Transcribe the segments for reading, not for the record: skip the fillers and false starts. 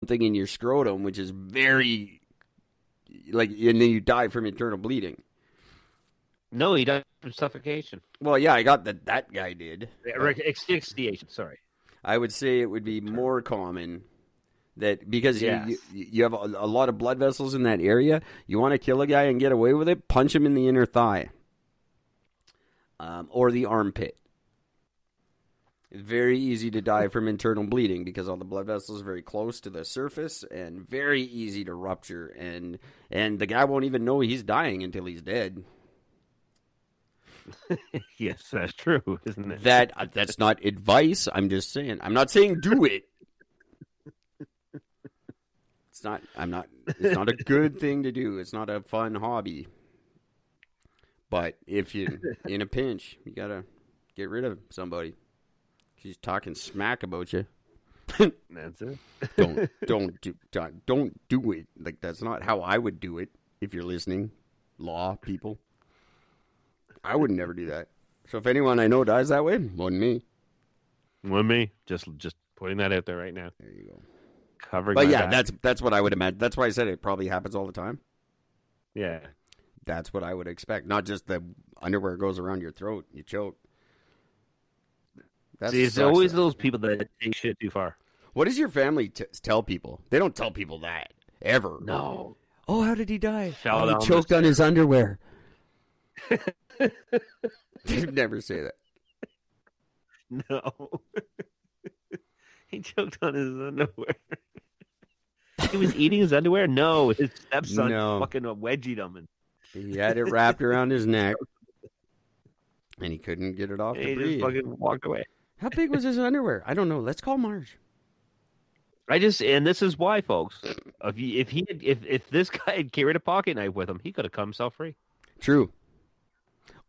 something in your scrotum, which is very, like, and then you die from internal bleeding. No, he died from suffocation. Well, yeah, I got that guy did. Asphyxiation, sorry. I would say it would be more common that because you have a lot of blood vessels in that area, you want to kill a guy and get away with it, punch him in the inner thigh or the armpit. It's very easy to die from internal bleeding because all the blood vessels are very close to the surface and very easy to rupture. And the guy won't even know he's dying until he's dead. Yes, that's true, isn't it? That's not advice. I'm just saying. I'm not saying do it. It's not a good thing to do. It's not a fun hobby. But if you're in a pinch, you gotta get rid of somebody. She's talking smack about you. That's it. Don't do it. Like, that's not how I would do it. If you're listening, law people, I would never do that. So if anyone I know dies that way, wasn't me. Wasn't me. Just putting that out there right now. There you go. Covering. But yeah, back. that's what I would imagine. That's why I said it probably happens all the time. Yeah. That's what I would expect. Not just the underwear goes around your throat, you choke. See, it's always those people that take shit too far. What does your family tell people? They don't tell people that ever. No. Oh, how did he die? Fell he choked on his underwear. They'd never say that. No. He choked on his underwear. He was eating his underwear? No, his stepson fucking wedgied him. And he had it wrapped around his neck, and he couldn't get it off to breathe. He just fucking walked away. How big was his underwear? I don't know. Let's call Marge. And this is why, folks. If this guy had carried a pocket knife with him, he could have cut himself free. True.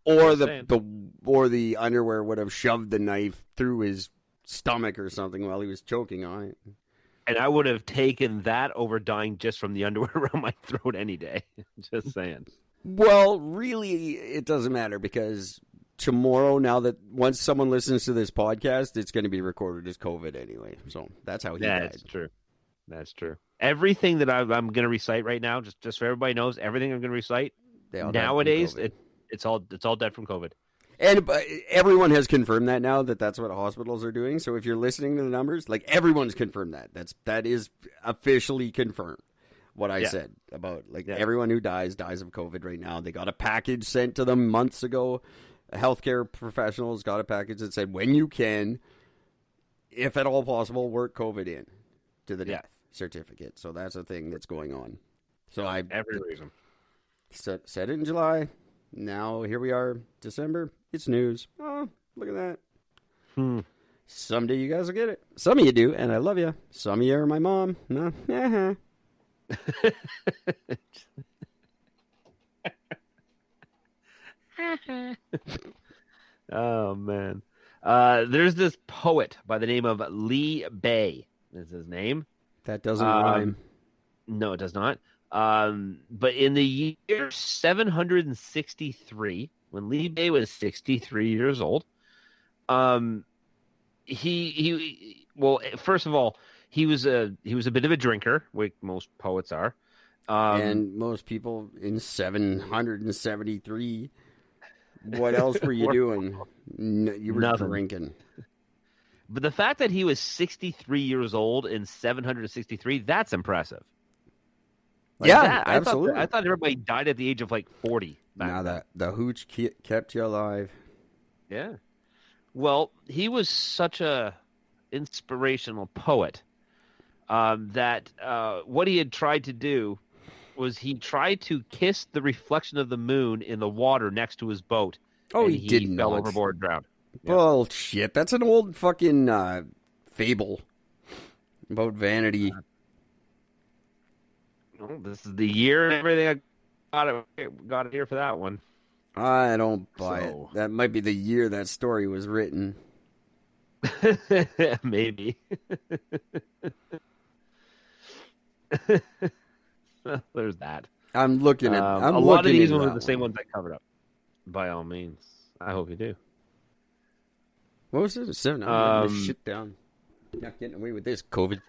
Or the underwear would have shoved the knife through his stomach or something while he was choking on it. And I would have taken that over dying just from the underwear around my throat any day. Just saying. Well, really, it doesn't matter because tomorrow, now that once someone listens to this podcast, it's going to be recorded as COVID anyway. So that's how he died. That's true. That's true. Everything that I'm going to recite right now, just so everybody knows, everything I'm going to recite nowadays, it's all dead from COVID. And everyone has confirmed that now that's what hospitals are doing. So if you're listening to the numbers, like everyone's confirmed that is officially confirmed. What I said about everyone who dies of COVID right now. They got a package sent to them months ago. Healthcare professionals got a package that said when you can, if at all possible, work COVID in to the death certificate. So that's a thing that's going on. So every reason said it in July. Now here we are, December. It's news. Oh, look at that. Someday you guys will get it. Some of you do, and I love you. Some of you are my mom. No. Oh, man. There's this poet by the name of Lee Bay. Is his name? That doesn't rhyme. No, it does not. But in the year 763, when Lee Bay was 63 years old, he first of all, he was a bit of a drinker, like most poets are. And most people in 773. What else were you doing? You were drinking. But the fact that he was 63 years old in 763, that's impressive. Absolutely. I thought everybody died at the age of 40. Now the hooch kept you alive. Yeah. Well, he was such a inspirational poet that what he had tried to do was he tried to kiss the reflection of the moon in the water next to his boat. Oh, he did fell not. overboard, drowned. Bullshit. That's an old fucking fable about vanity. Well, this is the year and everything. I got it here for that one. I don't buy it. That might be the year that story was written. Maybe. There's that. I'm looking at. A lot of these ones are the same ones I covered up. By all means, I hope you do. What was it? 7. I'm writing this shit down. Not getting away with this, COVID.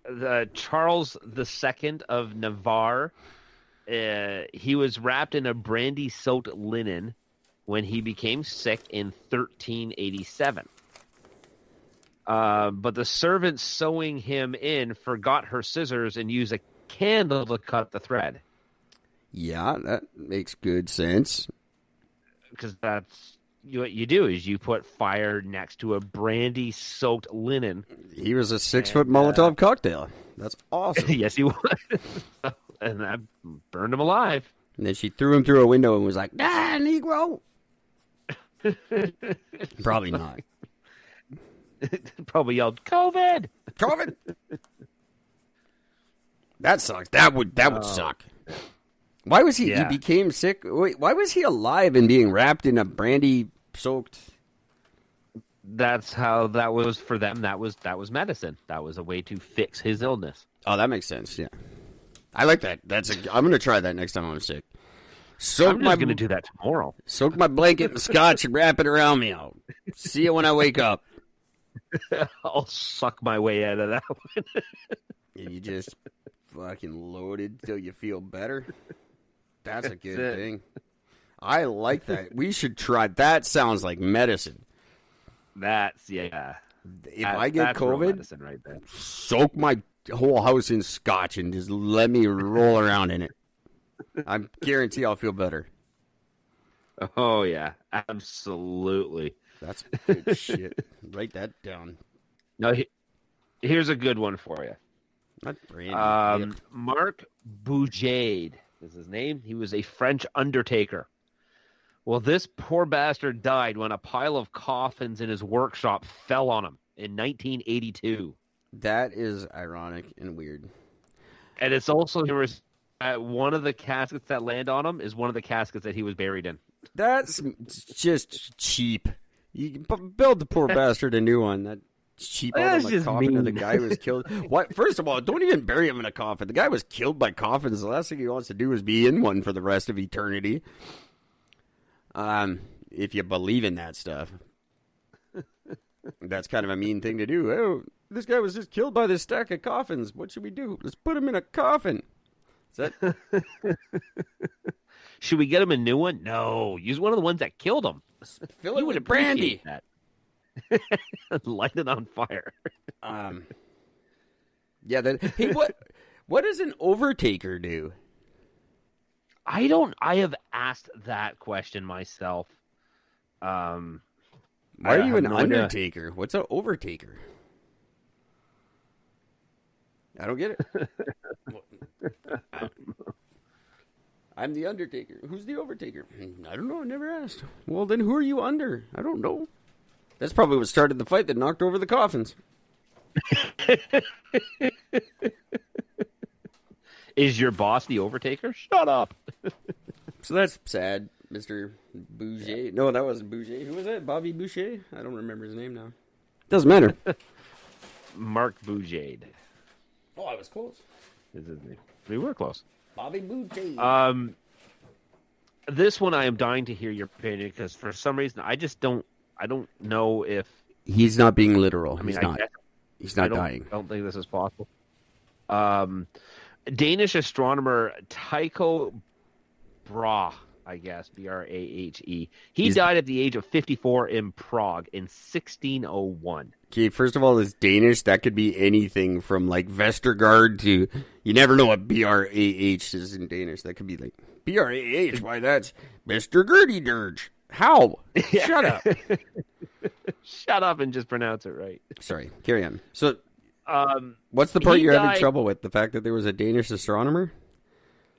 The Charles II of Navarre, he was wrapped in a brandy-soaked linen when he became sick in 1387. But the servant sewing him in forgot her scissors and used a candle to cut the thread. Yeah, that makes good sense. Because that's what you do is you put fire next to a brandy-soaked linen. He was a 6-foot Molotov cocktail. That's awesome. Yes, he was. And that burned him alive. And then she threw him through a window and was like, "Ah, Negro." Probably not. Probably yelled, "COVID! COVID!" That sucks. That would suck. Why was he? Yeah. He became sick. Wait, why was he alive and being wrapped in a brandy-soaked? That's how that was for them. That was medicine. That was a way to fix his illness. Oh, that makes sense. Yeah, I like that. I'm gonna try that next time I'm sick. I'm just gonna do that tomorrow. Soak my blanket in scotch and wrap it around me. I'll see you when I wake up. I'll suck my way out of that one. And you just fucking loaded till you feel better. That's a good thing. I like that. We should try. That sounds like medicine. If I get COVID, right there. Soak my whole house in scotch and just let me roll around in it. I guarantee I'll feel better. Oh yeah, absolutely. That's good shit. Write that down. Now, here's a good one for you. Not brandy. Marc Bougade is his name. He was a French undertaker. Well, this poor bastard died when a pile of coffins in his workshop fell on him in 1982. That is ironic and weird. And it's also one of the caskets that land on him is one of the caskets that he was buried in. That's just cheap. You can build the poor bastard a new one. That's cheap. That's the just coffin of the mean. guy who was killed. What? First of all, don't even bury him in a coffin. The guy was killed by coffins. The last thing he wants to do is be in one for the rest of eternity. If you believe in that stuff, that's kind of a mean thing to do. Oh, this guy was just killed by this stack of coffins. What should we do? Let's put him in a coffin. Is that? Should we get him a new one? No, use one of the ones that killed him. Fill it with brandy. Light it on fire. Yeah. Hey, what does an overtaker do? I have asked that question myself. Why are you an undertaker? Idea. What's an overtaker? I don't get it. I'm the undertaker. Who's the overtaker? I don't know. I never asked. Well, then who are you under? I don't know. That's probably what started the fight that knocked over the coffins. Is your boss the overtaker? Shut up. So that's sad, Mr. Boucher. Yeah. No, that wasn't Boucher. Who was that? Bobby Boucher? I don't remember his name now. Doesn't matter. Marc Bougade. Oh, I was close. Is his name? We were close. Bobby Boucher. This one I am dying to hear your opinion because for some reason I don't know if he's not being literal. I mean, He's not dying. I don't think this is possible. Danish astronomer Tycho Brahe, I guess, Brahe. He died at the age of 54 in Prague in 1601. Okay, first of all, it's Danish. That could be anything from like Vestergaard to you never know what Brah is in Danish. That could be like Brah. Why, that's Mr. Gertie Dirge. How? Shut up. Shut up and just pronounce it right. Sorry. Carry on. So, what's the part you're having trouble with? The fact that there was a Danish astronomer?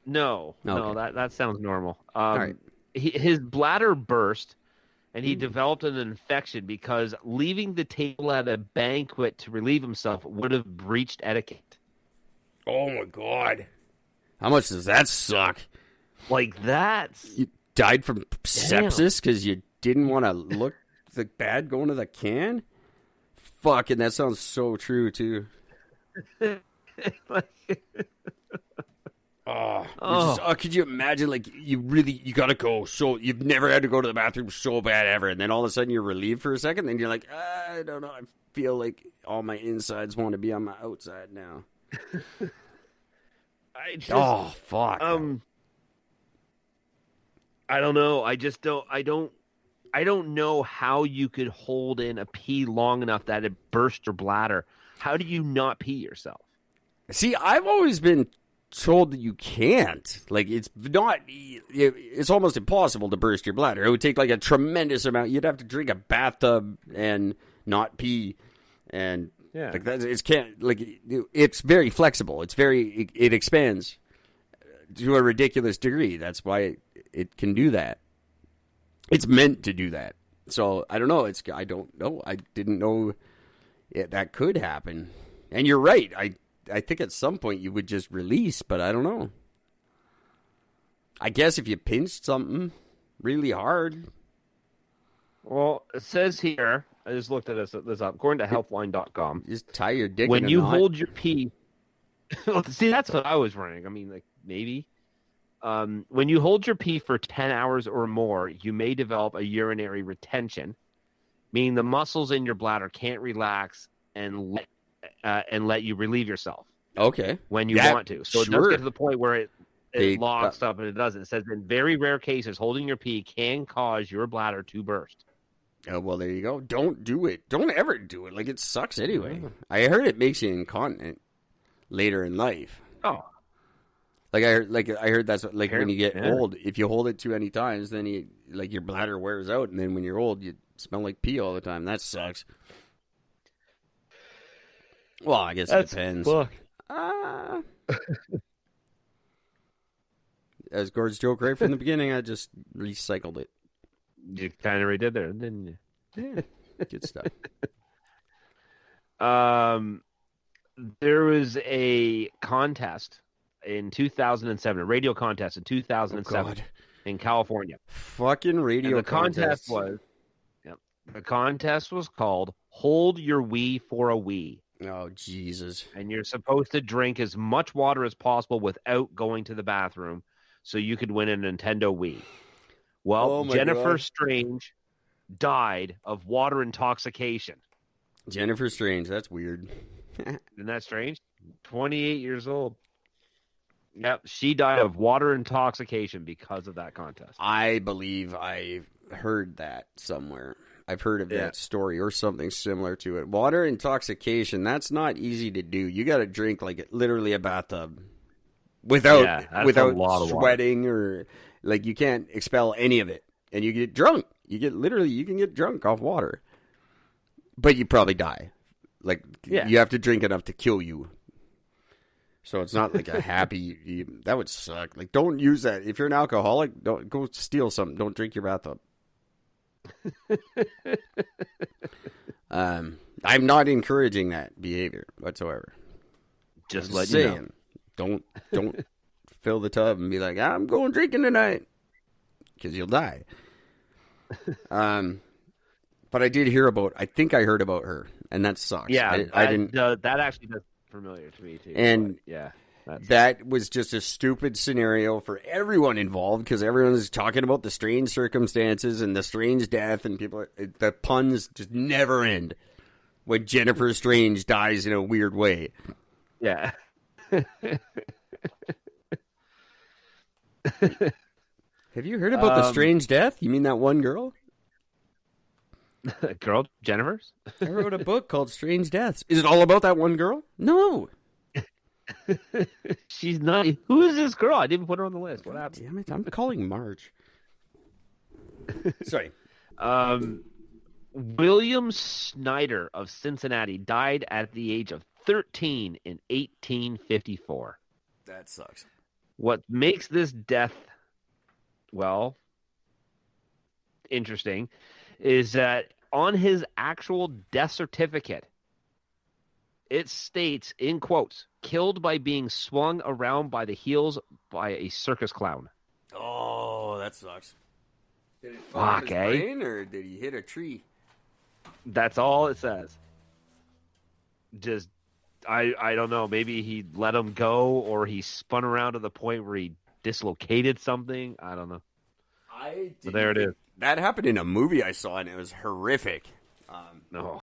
No, okay. No, that sounds normal. All right. His bladder burst, and he developed an infection because leaving the table at a banquet to relieve himself would have breached etiquette. Oh, my God. How much does that suck? Like, that's... You died from sepsis because you didn't want to look bad going to the can? Fucking, that sounds so true, too. Could you imagine, like, you gotta go, so you've never had to go to the bathroom so bad ever, and then all of a sudden you're relieved for a second, then you're like, I don't know, I feel like all my insides want to be on my outside now. Fuck. I don't know. I don't know how you could hold in a pee long enough that it burst your bladder. How do you not pee yourself? See, I've always been told that you can't. Like, it's almost impossible to burst your bladder. It would take like a tremendous amount. You'd have to drink a bathtub and not pee, and like that. It's very flexible. It expands to a ridiculous degree. That's why it can do that. It's meant to do that. So I don't know. I don't know. I didn't know that could happen. And you're right. I think at some point you would just release, but I don't know. I guess if you pinched something really hard. Well, it says here, I just looked at this up, according to healthline.com. Just tie your dick when in a you knot. hold your pee. See, that's what I was running. I mean, like, maybe. When you hold your pee for 10 hours or more, you may develop a urinary retention, meaning the muscles in your bladder can't relax and let you relieve yourself. Okay. When you want to. So it does get to the point where it locks up and it doesn't. It says in very rare cases, holding your pee can cause your bladder to burst. Oh, well, there you go. Don't do it. Don't ever do it. Like, it sucks anyway. I heard it makes you incontinent later in life. Oh. I heard that's what, like, when you get old, if you hold it too many times, then your bladder wears out, and then when you're old, you smell like pee all the time. That sucks. Well, I guess it depends. As Gord's joke right from the beginning, I just recycled it. You kind of already did there, didn't you? Yeah, good stuff. There was a contest in 2007, a radio contest in 2007 in California. Fucking radio and the contest was, the contest was called "Hold Your Wee for a Wee." Oh, Jesus! And you're supposed to drink as much water as possible without going to the bathroom, so you could win a Nintendo Wii. Well, Jennifer Strange died of water intoxication. Jennifer Strange, that's weird. Isn't that strange? 28 years old. Yep, she died of water intoxication because of that contest. I believe I've heard that somewhere. I've heard of that story or something similar to it. Water intoxication, that's not easy to do. You got to drink like literally a bathtub without sweating or like you can't expel any of it. And you get drunk. You can get drunk off water. But you probably die. Like you have to drink enough to kill you. So it's not like a happy. That would suck. Like, don't use that. If you're an alcoholic, don't go steal something. Don't drink your bathtub. I'm not encouraging that behavior whatsoever. Just let you know. Don't fill the tub and be like, I'm going drinking tonight, because you'll die. But I did hear about. I think I heard about her, and that sucks. Yeah, I didn't. That actually does familiar to me too. And that was just a stupid scenario for everyone involved, because everyone is talking about the strange circumstances and the strange death, and the puns just never end when Jennifer Strange dies in a weird way. Yeah. Have you heard about the strange death? You mean that one girl? Girl, Jennifer's? I wrote a book called Strange Deaths. Is it all about that one girl? No. She's not. Who is this girl? I didn't put her on the list. What happened? Damn it! I'm calling Marge. Sorry. William Snyder of Cincinnati died at the age of 13 in 1854. That sucks. What makes this death, well, interesting, is that on his actual death certificate, it states, in quotes, killed by being swung around by the heels by a circus clown. Oh, that sucks. Did it fall on his brain, or did he hit a tree? That's all it says. Just I don't know. Maybe he let him go, or he spun around to the point where he dislocated something. I don't know. But there it is. That happened in a movie I saw, and it was horrific. No.